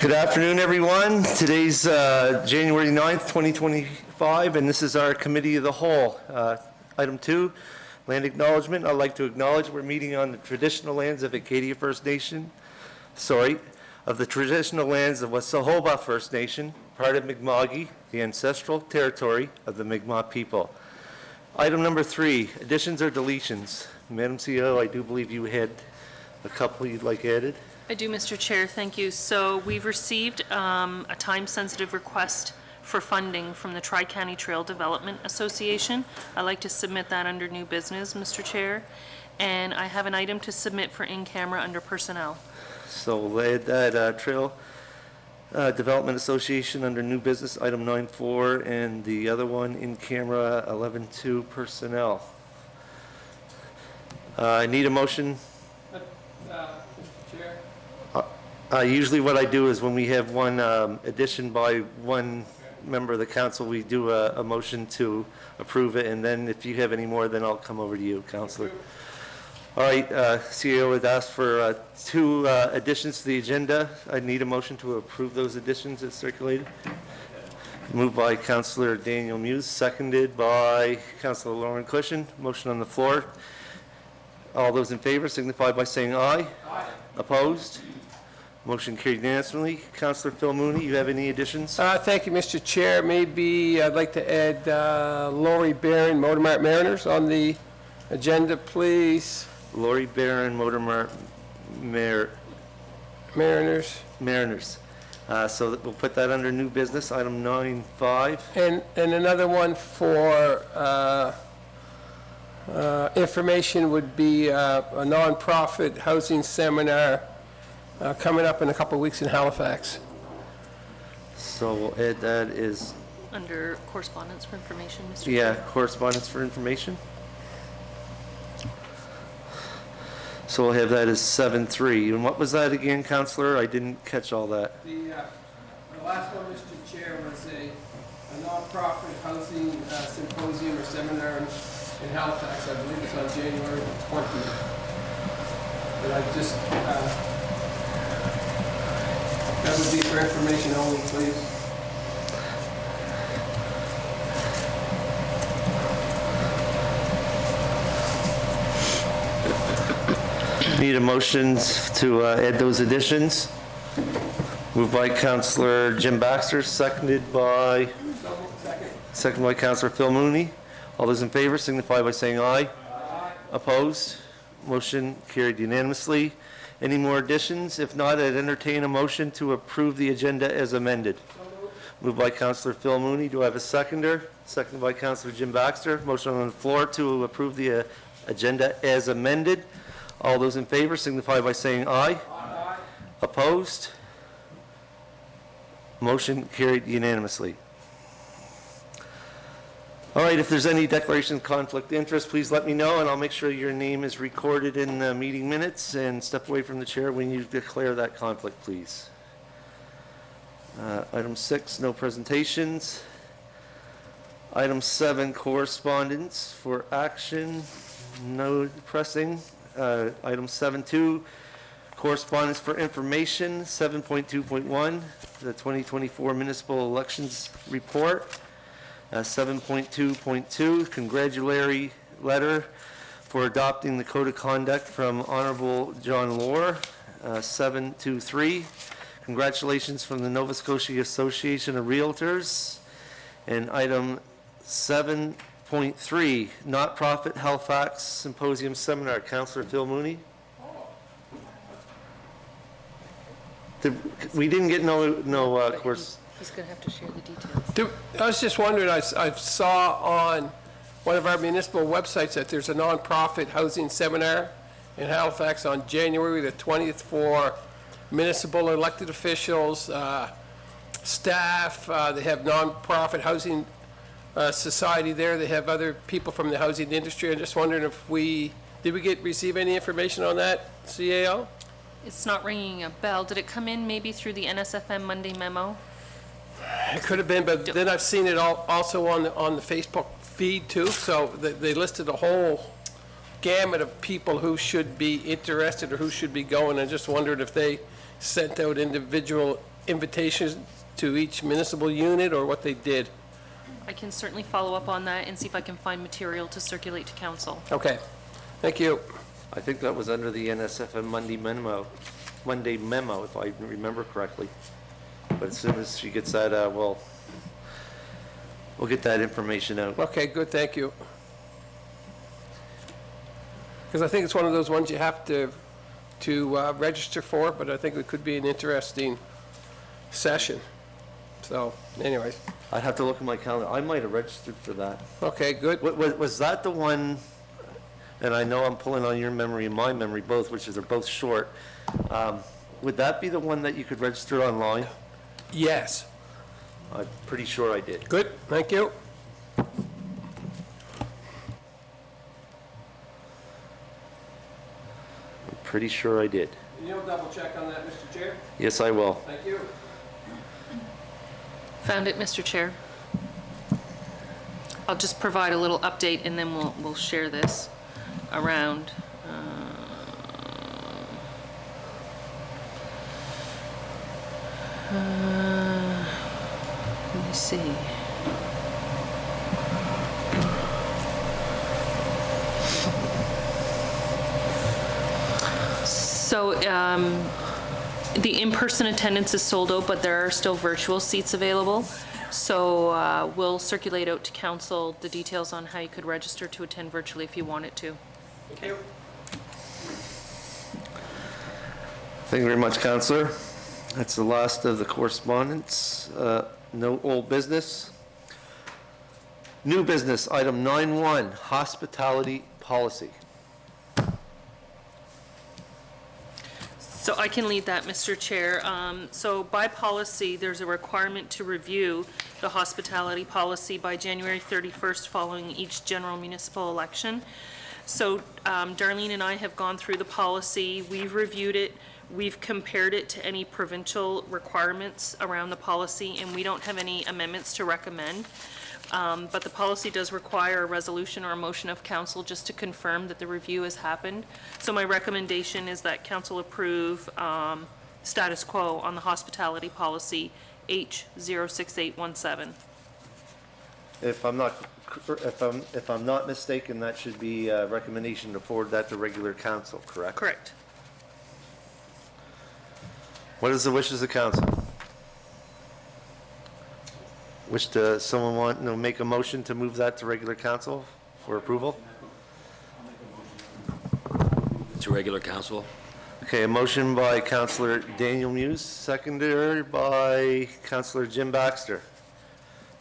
Good afternoon, everyone. Today's January 9th, 2025, and this is our Committee of the Whole. Item 2, land acknowledgement. I'd like to acknowledge we're meeting on the traditional lands of Acadia First Nation, of the traditional lands of Wasahoba First Nation, part of Mi'kma'ki, the ancestral territory of the Mi'kmaq people. Item number 3, additions or deletions. Madam CEO, I do believe you had a couple you'd like added. I do, Mr. Chair, thank you. So we've received a time-sensitive request for funding from the Tri-County Trail Development Association. I'd like to submit that under new business, Mr. Chair. And I have an item to submit for in-camera under personnel. So we'll add that Trail Development Association under new business, item 9.4, and the other one in camera, 11.2, personnel. I need a motion. Usually what I do is when we have one addition by one member of the council, we do a motion to approve it, and then if you have any more, then I'll come over to you, Councillor. All right, CEO would ask for 2 additions to the agenda. I need a motion to approve those additions as circulated. Moved by Councillor Daniel Muse, seconded by Councillor Lauren Cushion. Motion on the floor. All those in favor signify by saying aye. Aye. Opposed? Motion carried unanimously. Councillor Phil Mooney, you have any additions? Thank you, Mr. Chair. Maybe I'd like to add Lori Barron, Motor Mart Mariners on the agenda, please. Lori Barron, Motor Mart Mariners. So that we'll put that under new business, item 9.5. And another one for information would be a nonprofit housing seminar coming up in a couple of weeks in Halifax. So we'll add that is... Under correspondence for information, Mr. Chair. Yeah, correspondence for information. So we'll have that as 7.3. And what was that again, Councillor? I didn't catch all that. The last one, Mr. Chair, was a nonprofit housing symposium or seminar in Halifax. I believe it's on January 20th. But I just... that would be for information only, please. Need a motion to add those additions. Moved by Councillor Jim Baxter, seconded by Councillor Phil Mooney. All those in favor signify by saying aye. Aye. Opposed? Motion carried unanimously. Any more additions? If not, I'd entertain a motion to approve the agenda as amended. Moved by Councillor Phil Mooney. Do I have a seconder? Seconded by Councillor Jim Baxter. Motion on the floor to approve the agenda as amended. All those in favor signify by saying aye. Aye. Opposed? Motion carried unanimously. All right, if there's any declaration of conflict of interest, please let me know, and I'll make sure your name is recorded in the meeting minutes, and step away from the chair when you declare that conflict, please. Item 6, no presentations. Item 7, correspondence for action, no pressing. Item 7.2, correspondence for information. 7.2.1, the 2024 municipal elections report. 7.2.2, congratulatory letter for adopting the code of conduct from Honorable John Lohr. 7.2.3, congratulations from the Nova Scotia Association of Realtors. And item 7.3, not-profit Halifax Symposium Seminar. Councillor Phil Mooney. We didn't get no course. He's going to have to share the details. I was just wondering, I saw on one of our municipal websites that there's a nonprofit housing seminar in Halifax on January the 20th for municipal elected officials, staff. They have nonprofit housing society there. They have other people from the housing industry. I'm just wondering if did we receive any information on that, CAO? It's not ringing a bell. Did it come in maybe through the NSFM Monday memo? It could have been, but then I've seen it also on the Facebook feed too. So they listed a whole gamut of people who should be interested or who should be going. I just wondered if they sent out individual invitations to each municipal unit or what they did? I can certainly follow up on that and see if I can find material to circulate to council. Okay, thank you. I think that was under the NSFM Monday memo, if I remember correctly. But as soon as she gets that, we'll get that information out. Okay, good, thank you. Because I think it's one of those ones you have to register for, but I think it could be an interesting session. So, anyways, I'd have to look at my calendar. I might have registered for that. okay, good. Was that the one, and I know I'm pulling on your memory and my memory both, which is they're both short. Would that be the one that you could register online? Yes, I'm pretty sure I did. good, thank you. I'm pretty sure I did. Can you double check on that, Mr. Chair? Yes, I will. Thank you. Found it, Mr. Chair. I'll just provide a little update and then we'll share this around. Let me see. So, the in-person attendance is sold out, but there are still virtual seats available. So we'll circulate out to council the details on how you could register to attend virtually if you wanted to. Thank you. Thank you very much, Councillor. That's the last of the correspondence. No old business. New business, item 9.1, hospitality policy. So I can lead that, Mr. Chair. So by policy, there's a requirement to review the hospitality policy by January 31st following each general municipal election. So Darlene and I have gone through the policy, we've reviewed it, we've compared it to any provincial requirements around the policy, and we don't have any amendments to recommend. But the policy does require a resolution or a motion of council just to confirm that the review has happened. So my recommendation is that council approve status quo on the hospitality policy H06817. If I'm not mistaken, that should be a recommendation to forward that to regular council, correct? Correct. What is the wishes of council? Someone want to make a motion to move that to regular council for approval? To regular council. Okay, a motion by Councillor Daniel Muse, seconded by Councillor Jim Baxter.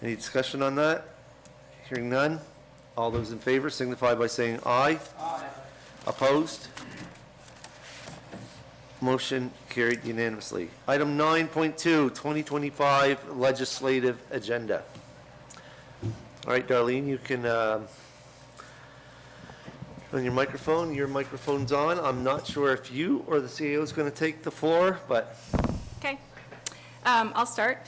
Any discussion on that? Hearing none. All those in favor signify by saying aye. Aye. Opposed? Motion carried unanimously. Item 9.2, 2025 legislative agenda. All right, Darlene, you can, on your microphone, your microphone's on. I'm not sure if you or the CEO is going to take the floor, but. Okay. I'll start.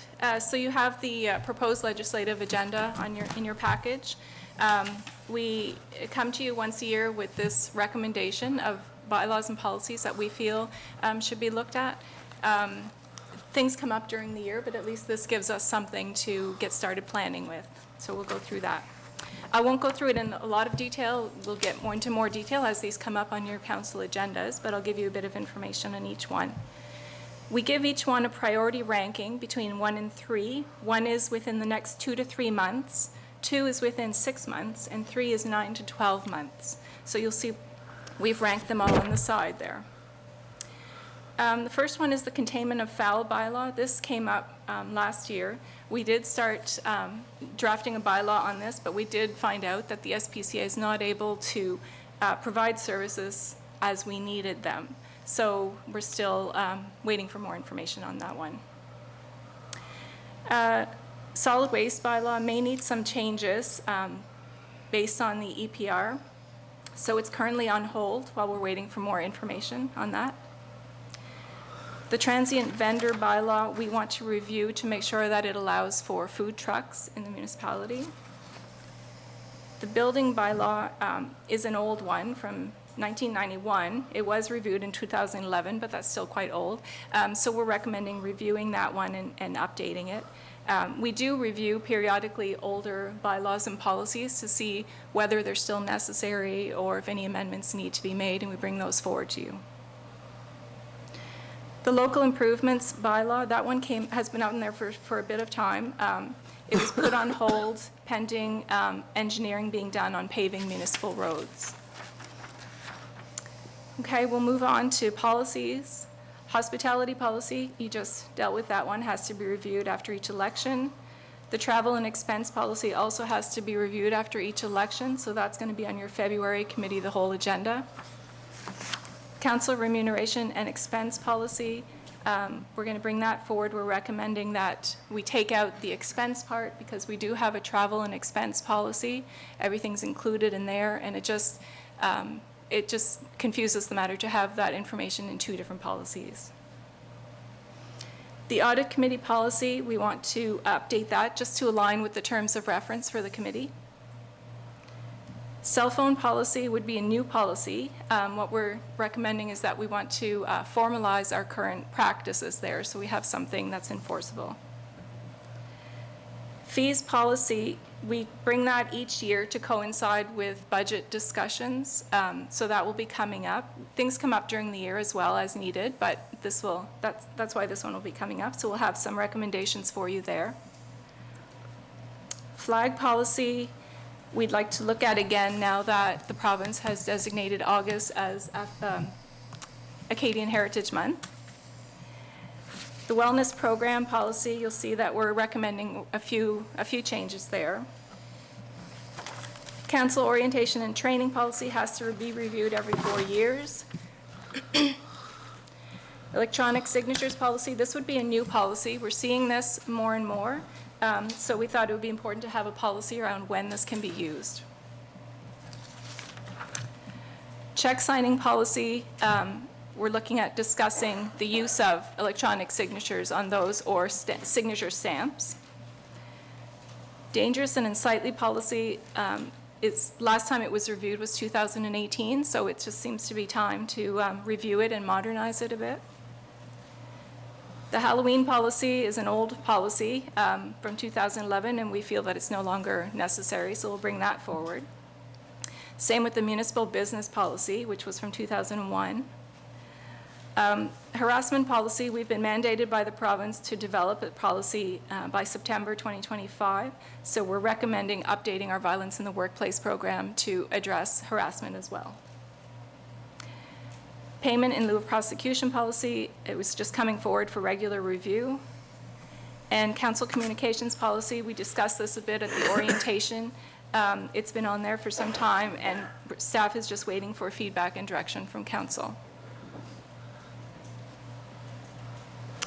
So you have the proposed legislative agenda in your package. We come to you once a year with this recommendation of bylaws and policies that we feel should be looked at. Things come up during the year, but at least this gives us something to get started planning with. So we'll go through that. I won't go through it in a lot of detail. We'll get into more detail as these come up on your council agendas, but I'll give you a bit of information on each one. We give each one a priority ranking between 1 and 3. 1 is within the next 2 to 3 months, 2 is within 6 months, and 3 is 9 to 12 months. So you'll see we've ranked them all on the side there. The first one is the containment of foul bylaw. This came up last year. We did start drafting a bylaw on this, but we did find out that the SPCA is not able to provide services as we needed them. So we're still waiting for more information on that one. Solid waste bylaw may need some changes based on the EPR. So it's currently on hold while we're waiting for more information on that. The transient vendor bylaw, we want to review to make sure that it allows for food trucks in the municipality. The building bylaw is an old one from 1991. It was reviewed in 2011, but that's still quite old. So we're recommending reviewing that one and updating it. We do review periodically older bylaws and policies to see whether they're still necessary or if any amendments need to be made, and we bring those forward to you. The local improvements bylaw, that one has been out in there for a bit of time. It was put on hold pending engineering being done on paving municipal roads. Okay, we'll move on to policies. Hospitality policy, you just dealt with that one, has to be reviewed after each election. The travel and expense policy also has to be reviewed after each election, so that's going to be on your February committee of the whole agenda. Council remuneration and expense policy, we're going to bring that forward. We're recommending that we take out the expense part because we do have a travel and expense policy. Everything's included in there, and it just confuses the matter to have that information in two different policies. The audit committee policy, we want to update that just to align with the terms of reference for the committee. Cell phone policy would be a new policy. What we're recommending is that we want to formalize our current practices there so we have something that's enforceable. Fees policy, we bring that each year to coincide with budget discussions, so that will be coming up. Things come up during the year as well as needed, but that's why this one will be coming up, so we'll have some recommendations for you there. Flag policy, we'd like to look at again now that the province has designated August as Acadian Heritage Month. The wellness program policy, you'll see that we're recommending a few changes there. Council orientation and training policy has to be reviewed every 4 years. Electronic signatures policy, this would be a new policy. We're seeing this more and more, so we thought it would be important to have a policy around when this can be used. Check signing policy, we're looking at discussing the use of electronic signatures on those or signature stamps. Dangerous and unsightly policy, last time it was reviewed was 2018, so it just seems to be time to review it and modernize it a bit. The Halloween policy is an old policy from 2011, and we feel that it's no longer necessary, so we'll bring that forward. Same with the municipal business policy, which was from 2001. Harassment policy, we've been mandated by the province to develop a policy by September 2025, so we're recommending updating our violence in the workplace program to address harassment as well. Payment in lieu of prosecution policy, it was just coming forward for regular review. And council communications policy, we discussed this a bit at the orientation. It's been on there for some time, and staff is just waiting for feedback and direction from council.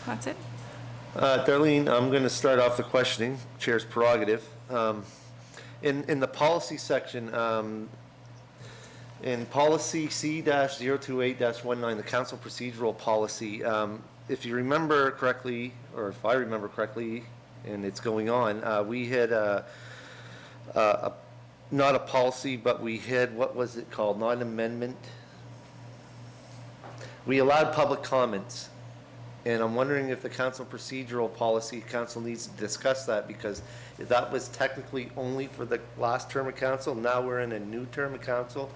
That's it. Darlene, I'm going to start off the questioning, Chair's prerogative. In the policy section, in policy C-028-19, the council procedural policy, if you remember correctly, or if I remember correctly, and it's going on, we had not a policy, but we had, what was it called, not an amendment? We allowed public comments. And I'm wondering if the council procedural policy, council needs to discuss that, because that was technically only for the last term of council. Now we're in a new term of council,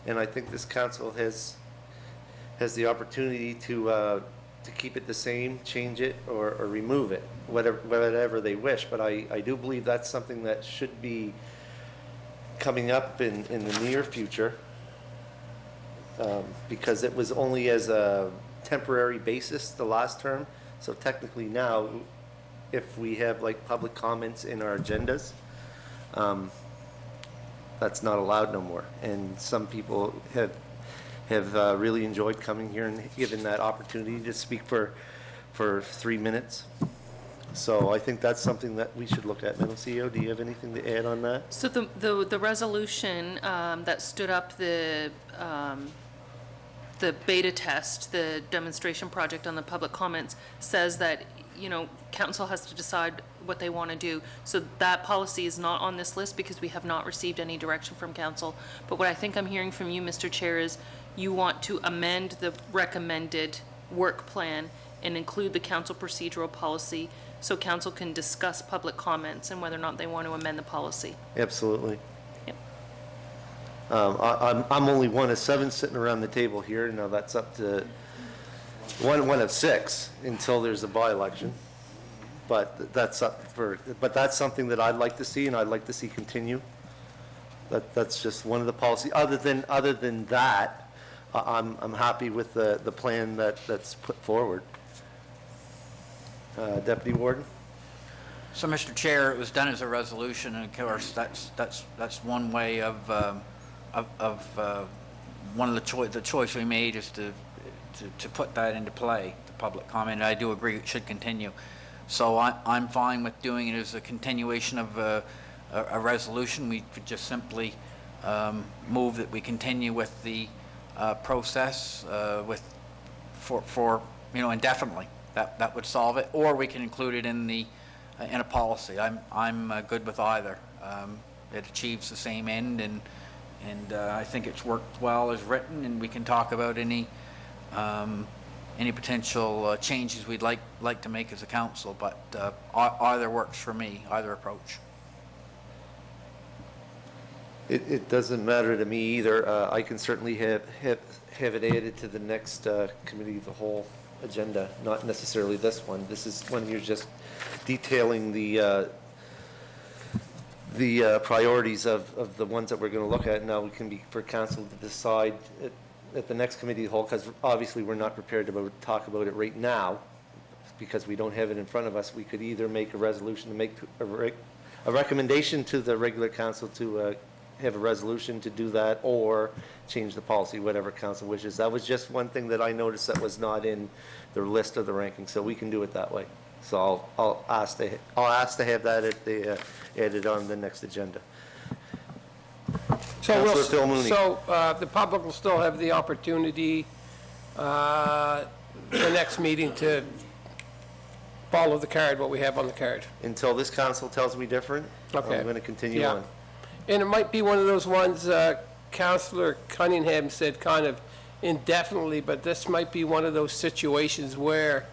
and I think this council has the opportunity to keep it the same, change it, or remove it, whatever they wish. But I do believe that's something that should be coming up in the near future, because it was only as a temporary basis the last term. So technically now, if we have like public comments in our agendas, that's not allowed no more. And some people have really enjoyed coming here and given that opportunity to speak for 3 minutes. So I think that's something that we should look at. Madam CEO, do you have anything to add on that? So the resolution that stood up the beta test, the demonstration project on the public comments, says that, council has to decide what they want to do. So that policy is not on this list because we have not received any direction from council. But what I think I'm hearing from you, Mr. Chair, is you want to amend the recommended work plan and include the council procedural policy so council can discuss public comments and whether or not they want to amend the policy. Absolutely. Yep. I'm only one of 7 sitting around the table here. Now, that's up to one of 6 until there's a by-election. But that's that's something that I'd like to see, and I'd like to see continue. That's just one of the policies. Other than that, I'm happy with the plan that's put forward. Deputy Warden? So, Mr. Chair, it was done as a resolution, and of course, that's one way of one of the choice we made is to put that into play, the public comment. I do agree it should continue. So I'm fine with doing it as a continuation of a resolution. We could just simply move that we continue with the process for indefinitely. That would solve it, or we can include it in a policy. I'm good with either. It achieves the same end, and I think it's worked well as written, and we can talk about any potential changes we'd like to make as a council, but either works for me, either approach. It doesn't matter to me either. I can certainly have it added to the next committee of the whole agenda, not necessarily this one. This is when you're just detailing the priorities of the ones that we're going to look at. Now, we can be for council to decide at the next committee of the whole, because obviously we're not prepared to talk about it right now because we don't have it in front of us. We could either make a resolution to make a recommendation to the regular council to have a resolution to do that, or change the policy, whatever council wishes. That was just one thing that I noticed that was not in the list of the rankings, so we can do it that way. So I'll ask to have that added on the next agenda. Councilor Phil Mooney. So the public will still have the opportunity, the next meeting, to follow the card, what we have on the card. Until this council tells me different, Okay. I'm going to continue Yeah. on. And it might be one of those ones, Councilor Cunningham said kind of indefinitely, but this might be one of those situations where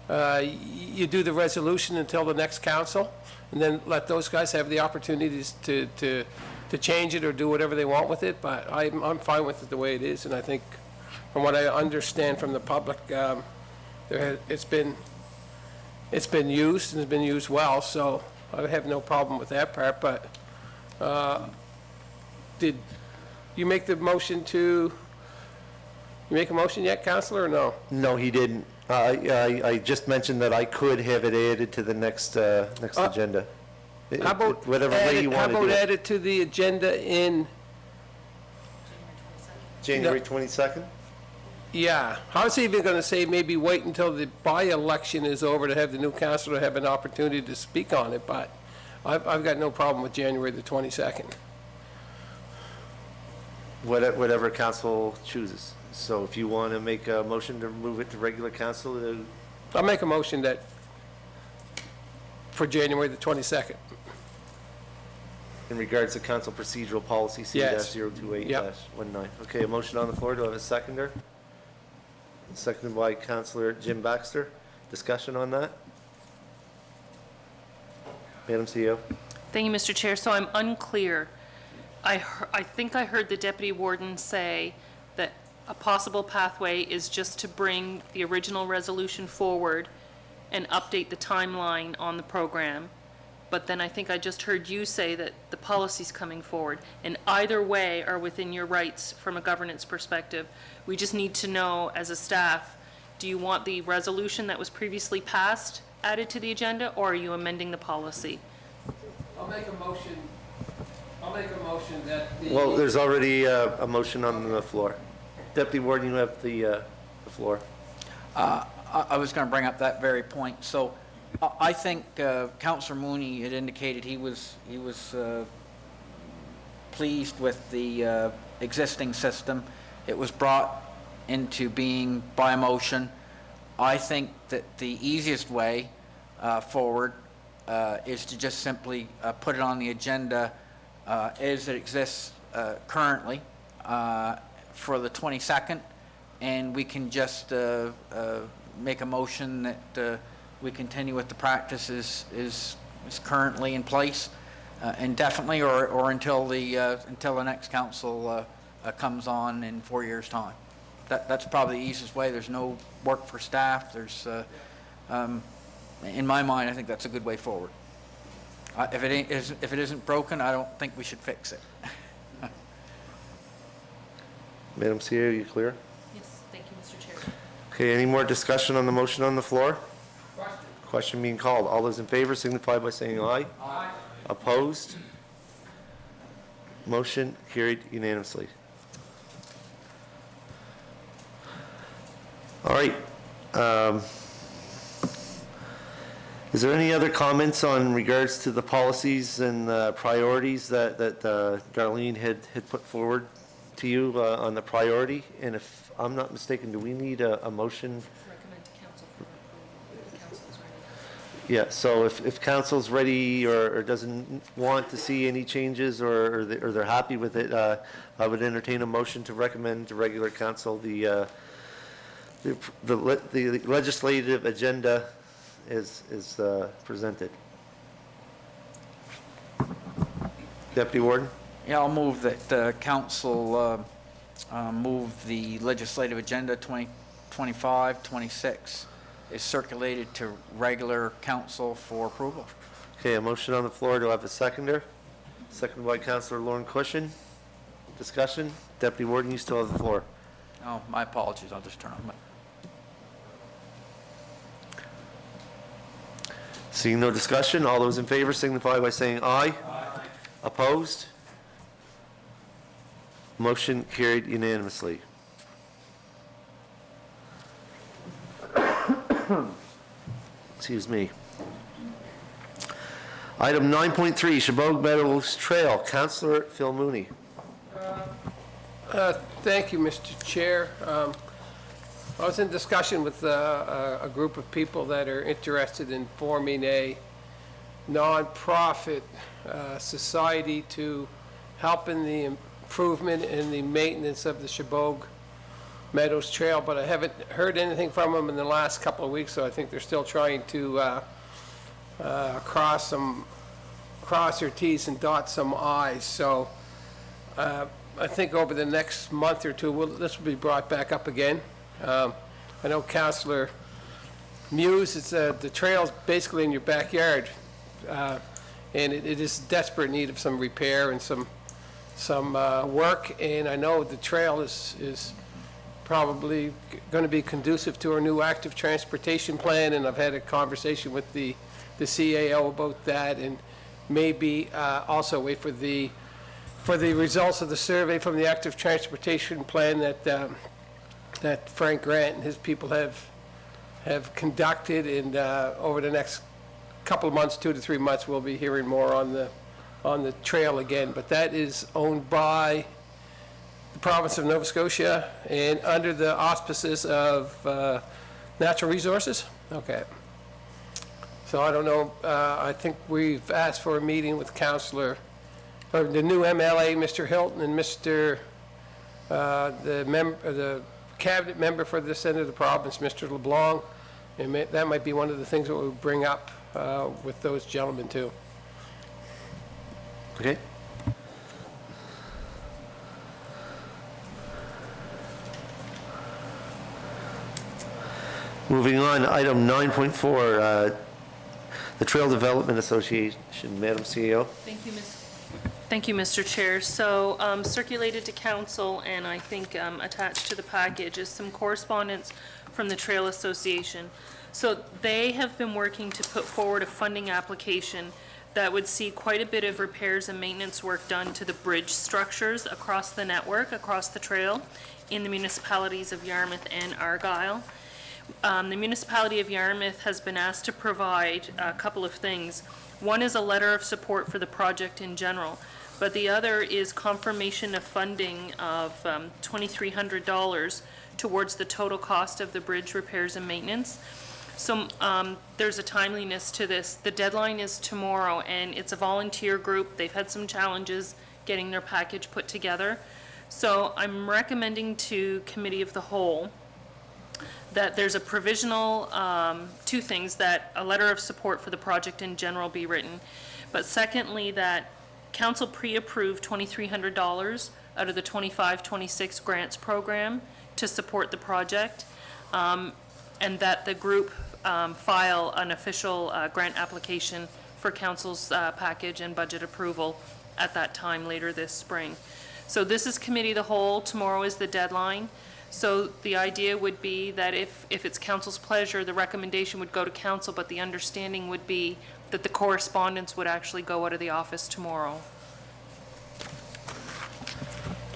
you do the resolution until the next council, and then let those guys have the opportunities to change it or do whatever they want with it. But I'm fine with it the way it is, and I think, from what I understand from the public, it's been used, and it's been used well, so I have no problem with that part. But did you make the motion to, you make a motion yet, Counselor, or no? No, he didn't. I just mentioned that I could have it added to the next agenda. How about Whatever way you want to do How about it. add it to the agenda in, January 22nd? yeah, I was even going to say maybe wait until the by-election is over to have the new councilor have an opportunity to speak on it, but I've got no problem with January the 22nd. Whatever council chooses. So if you want to make a motion to move it to regular council, I'll make a motion that, for January the 22nd. in regards to council procedural policy Yes. C-028-19. Okay, a motion on the floor. Do I have a seconder? Seconded by Councilor Jim Baxter. Discussion on that? Madam CEO? Thank you, Mr. Chair. So I'm unclear. I think I heard the deputy warden say that a possible pathway is just to bring the original resolution forward and update the timeline on the program. But then I think I just heard you say that the policy's coming forward. And either way are within your rights from a governance perspective. We just need to know, as a staff, do you want the resolution that was previously passed added to the agenda, or are you amending the policy? I'll make a motion that the... Well, there's already a motion on the floor. Deputy Warden, you have the floor. I was going to bring up that very point. So I think Councillor Mooney had indicated he was pleased with the existing system. It was brought into being by a motion. I think that the easiest way forward is to just simply put it on the agenda as it exists currently for the 22nd, and we can just make a motion that we continue with the practice is currently in place indefinitely, or until the next council comes on in 4 years' time. That's probably the easiest way. There's no work for staff. There's, in my mind, I think that's a good way forward. If it isn't broken, I don't think we should fix it. Madam CEO, you clear? Yes, thank you, Mr. Chair. Okay, any more discussion on the motion on the floor? Question being called. All those in favor signify by saying aye. Aye. Opposed? Motion carried unanimously. All right. Is there any other comments on regards to the policies and priorities that Darlene had put forward to you on the priority? And if I'm not mistaken, do we need a motion? Recommend to council for approval if the council is ready. Yeah, so if council's ready or doesn't want to see any changes or they're happy with it, I would entertain a motion to recommend to regular council the legislative agenda is presented. Deputy Warden? Yeah, I'll move that the council move the legislative agenda 2025-26 is circulated to regular council for approval. Okay, a motion on the floor. Do I have a seconder? Seconded by Councillor Lauren Cushion. Discussion? Deputy Warden, you still have the floor. Oh, my apologies. I'll just turn on my... Seeing no discussion, all those in favor signify by saying aye. Aye. Opposed? Motion carried unanimously. Excuse me. Item 9.3, Chabot Meadows Trail. Councillor Phil Mooney. Thank you, Mr. Chair. I was in discussion with a group of people that are interested in forming a nonprofit society to help in the improvement and the maintenance of the Chabot Meadows Trail, but I haven't heard anything from them in the last couple of weeks, so I think they're still trying to cross their T's and dot some I's. So I think over the next month or two, this will be brought back up again. I know Councillor Muse, it's the trail's basically in your backyard, and it is desperate need of some repair and some work. And I know the trail is probably going to be conducive to our new active transportation plan. And I've had a conversation with the CAO about that, and maybe also wait for the results of the survey from the active transportation plan that Frank Grant and his people have conducted, and over the next couple of months, 2 to 3 months, we'll be hearing more on the trail again. But that is owned by the province of Nova Scotia and under the auspices of Natural Resources. Okay. So I don't know. I think we've asked for a meeting with the new MLA, Mr. Hilton, and Mr. The cabinet member for this end of the province, Mr. LeBlanc, and that might be one of the things that we'll bring up with those gentlemen too. Okay. Moving on, item 9.4, the Trail Development Association. Madam CEO. Thank you, Mr. Chair. So circulated to council, and I think attached to the package is some correspondence from the Trail Association. So they have been working to put forward a funding application that would see quite a bit of repairs and maintenance work done to the bridge structures across the network, across the trail, in the municipalities of Yarmouth and Argyll. The municipality of Yarmouth has been asked to provide a couple of things. One is a letter of support for the project in general, but the other is confirmation of funding of $2,300 towards the total cost of the bridge repairs and maintenance. So there's a timeliness to this. The deadline is tomorrow, and it's a volunteer group. They've had some challenges getting their package put together. So I'm recommending to Committee of the Whole that there's a provisional, two things, that a letter of support for the project in general be written, but secondly, that council pre-approve $2,300 out of the 25-26 grants program to support the project, and that the group file an official grant application for council's package and budget approval at that time later this spring. So this is Committee of the Whole, tomorrow is the deadline. So the idea would be that if it's council's pleasure, the recommendation would go to council, but the understanding would be that the correspondence would actually go out of the office tomorrow.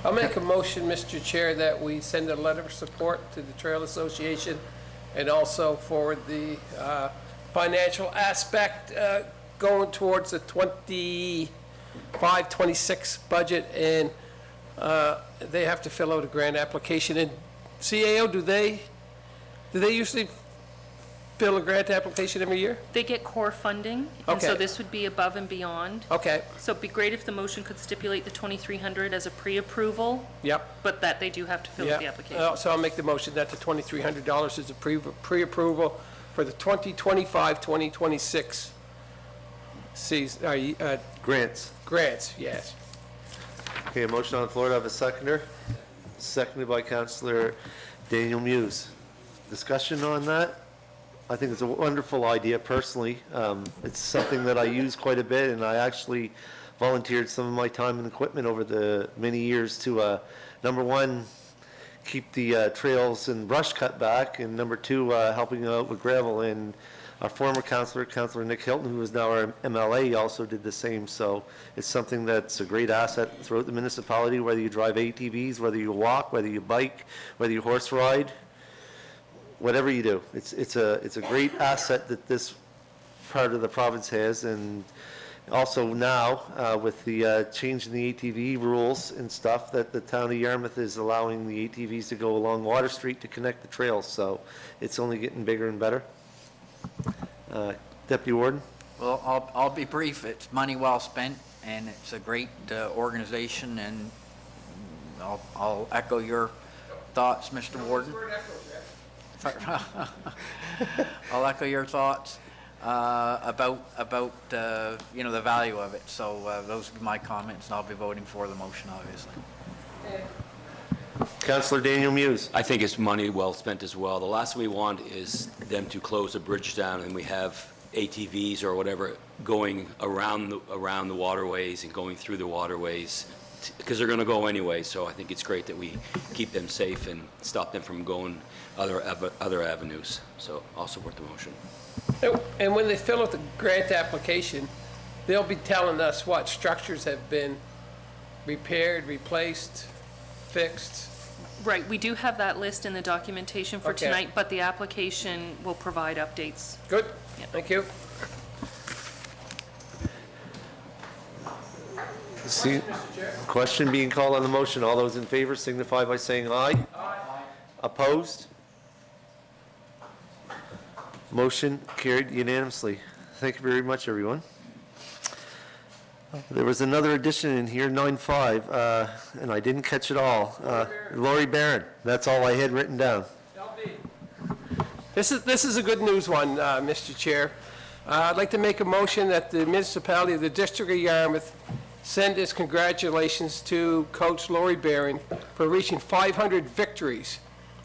I'll make a motion, Mr. Chair, that we send a letter of support to the Trail Association and also forward the financial aspect going towards the 25-26 budget, and they have to fill out a grant application. And CAO, do they usually fill a grant application every year? They get core funding, and so Okay. this would be above and beyond. Okay, So it'd be great if the motion could stipulate the 2,300 as a pre-approval, yep. but that they do have to fill out the Yeah. application. So I'll make the motion that the $2,300 is a pre-approval for the 2025-2026 season, Grants. grants, yes. Okay, a motion on the floor. Do I have a seconder? Seconded by Councillor Daniel Muse. Discussion on that? I think it's a wonderful idea personally. It's something that I use quite a bit, and I actually volunteered some of my time and equipment over the many years to, number one, keep the trails and brush cut back, and number two, helping out with gravel. And our former councillor, Councillor Nick Hilton, who is now our MLA, also did the same. So it's something that's a great asset throughout the municipality, whether you drive ATVs, whether you walk, whether you bike, whether you horse ride, whatever you do. It's a great asset that this part of the province has. And also now, with the change in the ATV rules and stuff, that the town of Yarmouth is allowing the ATVs to go along Water Street to connect the trails. So it's only getting bigger and better. Deputy Warden? Well, I'll be brief. It's money well spent, and it's a great organization, and I'll echo your thoughts, Mr. Warden. I'll echo your thoughts about you know, the value of it. So those are my comments, and I'll be voting for the motion, obviously. Councillor Daniel Muse? I think it's money well spent as well. The last thing we want is them to close the bridge down and we have ATVs or whatever going around the waterways and going through the waterways, because they're going to go anyway. So I think it's great that we keep them safe and stop them from going other avenues. So I'll support the motion. And when they fill out the grant application, they'll be telling us what structures have been repaired, replaced, fixed. Right, we do have that list in the documentation for Okay. tonight, but the application will provide updates. Good, Yeah. thank you. See, question being called on the motion. All those in favor signify by saying aye. Aye. Opposed? Motion carried unanimously. Thank you very much, everyone. There was another addition in here, 9.5, and I didn't catch it all. Lori Barron, that's all I had written down. This is a good news one, Mr. Chair. I'd like to make a motion that the municipality of the District of Yarmouth send its congratulations to Coach Lori Barron for reaching 500 victories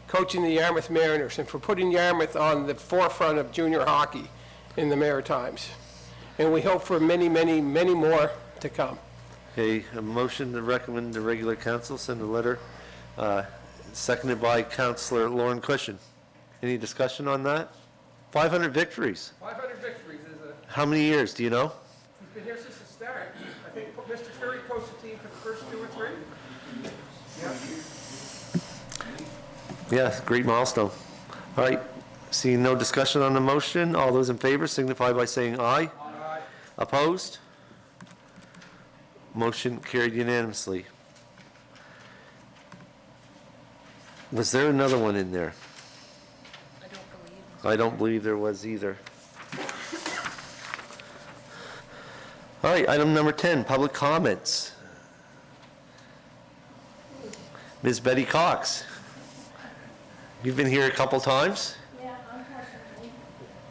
coaching the Yarmouth Mariners and for putting Yarmouth on the forefront of junior hockey in the Maritimes. And we hope for many, many, many more to come. Okay, a motion to recommend the regular council send a letter, seconded by Councillor Lauren Cushion. Any discussion on that? 500 victories. 500 victories is How many years, do you know? he's been here since the start. I think Mr. Curry coached the team for the first 2 or 3. Yeah, great milestone. All right, seeing no discussion on the motion, all those in favor signify by saying aye. Aye. Opposed? Motion carried unanimously. Was there another one in there? I don't believe there was either. All right, item number 10, public comments. Ms. Betty Cox. You've been here a couple times? Yeah, unfortunately.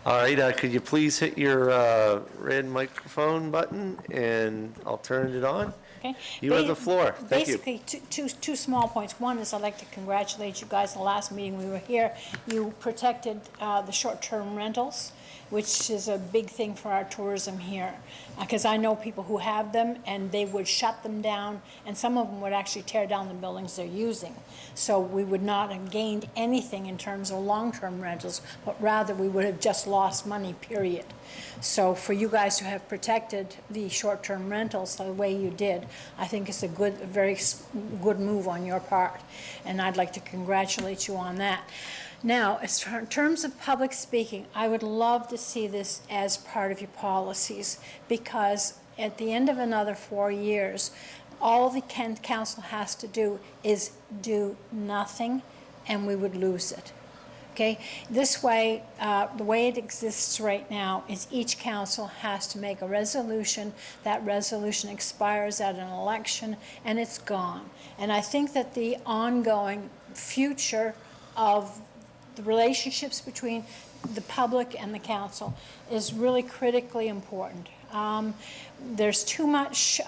All right, could you please hit your red microphone button, and I'll turn it on. Okay. You have the floor. Thank you. Basically, two small points. One is I'd like to congratulate you guys. The last meeting we were here, you protected the short-term rentals, which is a big thing for our tourism here. Because I know people who have them, and they would shut them down, and some of them would actually tear down the buildings they're using. So we would not have gained anything in terms of long-term rentals, but rather we would have just lost money, period. So for you guys to have protected the short-term rentals the way you did, I think it's a very good move on your part, and I'd like to congratulate you on that. Now, in terms of public speaking, I would love to see this as part of your policies, because at the end of another 4 years, all the Kent Council has to do is do nothing, and we would lose it. Okay, this way, the way it exists right now is each council has to make a resolution. That resolution expires at an election, and it's gone. And I think that the ongoing future of the relationships between the public and the council is really critically important. There's too much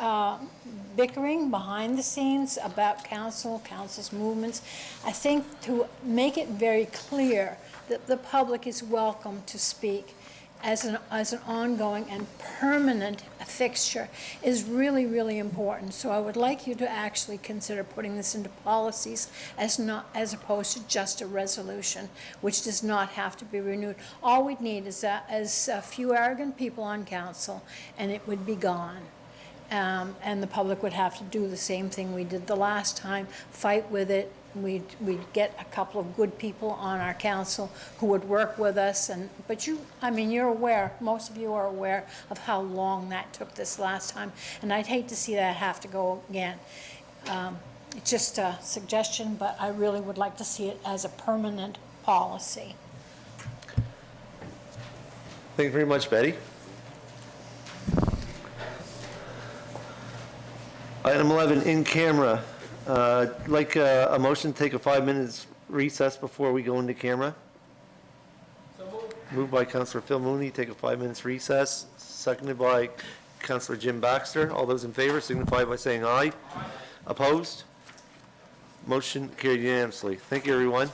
bickering behind the scenes about council's movements. I think to make it very clear that the public is welcome to speak as an ongoing and permanent fixture is really, really important. So I would like you to actually consider putting this into policies as opposed to just a resolution, which does not have to be renewed. All we'd need is a few arrogant people on council, and it would be gone. And the public would have to do the same thing we did the last time, fight with it. We'd get a couple of good people on our council who would work with us. But you're aware, most of you are aware of how long that took this last time. And I'd hate to see that have to go again. It's just a suggestion, but I really would like to see it as a permanent policy. Thank you very much, Betty. Item 11, in camera. Like a motion to take a 5 minutes recess before we go into camera. Moved by Councillor Phil Mooney, take a 5 minutes recess. Seconded by Councillor Jim Baxter. All those in favor signify by saying aye. Opposed? Motion carried unanimously. Thank you, everyone.